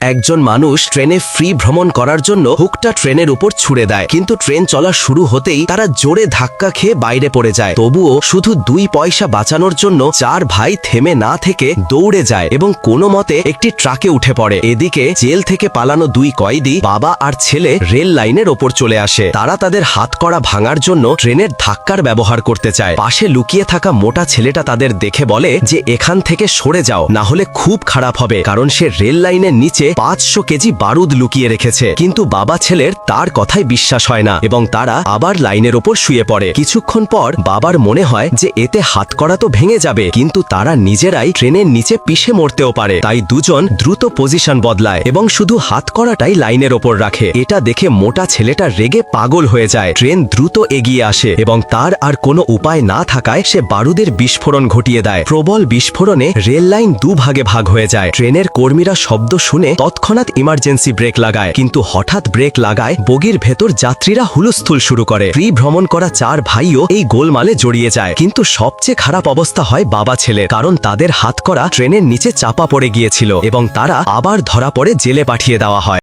একজন মানুষ ট্রেনে ফ্রি ভ্রমণ করার জন্য হুকটা ট্রেনের উপর ছুড়ে দেয়, কিন্তু ট্রেন চলা শুরু হতেই তারা জোরে ধাক্কা খেয়ে বাইরে পড়ে যায়। তবুও শুধু 2 পয়সা বাঁচানোর জন্য 4 ভাই থেমে না থেকে দৌড়ে যায় এবং কোনো মতে একটি ট্রাকে উঠে পড়ে। এদিকে জেল থেকে পালানো 2 কয়েদি বাবা আর ছেলে রেল লাইনের ওপর চলে আসে। তারা তাদের হাতকড়া ভাঙার জন্য ট্রেনের ধাক্কার ব্যবহার করতে চায়। পাশে লুকিয়ে থাকা মোটা ছেলেটা তাদের দেখে বলে যে এখান থেকে সরে যাও, না হলে খুব খারাপ হবে, কারণ সে রেল লাইনের নিচে 500 কেজি বারুদ লুকিয়ে রেখেছে। কিন্তু বাবা ছেলের তার কথায় বিশ্বাস হয় না এবং তারা আবার লাইনের ওপর শুয়ে পড়ে। কিছুক্ষণ পর বাবার মনে হয় যে এতে হাতকড়া তো ভেঙে যাবে, কিন্তু তারা নিজেরাই ট্রেনের নিচে পিষে মরতেও পারে। তাই দুজন দ্রুত পজিশন বদলায় এবং শুধু হাতকড়াটাই লাইনের ওপর রাখে। এটা দেখে মোটা ছেলেটা রেগে পাগল হয়ে যায়। ট্রেন দ্রুত এগিয়ে আসে এবং তার আর কোনো উপায় না থাকায় সে বারুদের বিস্ফোরণ ঘটিয়ে দেয়। প্রবল বিস্ফোরণে রেল লাইন 2 ভাগে ভাগ হয়ে যায়। ট্রেনের কর্মীরা শব্দ শুনে তৎক্ষণাৎ ইমার্জেন্সি ব্রেক লাগায়, কিন্তু হঠাৎ ব্রেক লাগায় বগির ভেতর যাত্রীরা হুলস্থুল শুরু করে। ফ্রি ভ্রমণ করা 4 ভাইও এই গোলমালে জড়িয়ে যায়। কিন্তু সবচেয়ে খারাপ অবস্থা হয় বাবা ছেলের, কারণ তাদের হাতকড়া ট্রেনের নিচে চাপা পড়ে গিয়েছিল এবং তারা আবার ধরা পড়ে জেলে পাঠিয়ে দেওয়া হয়।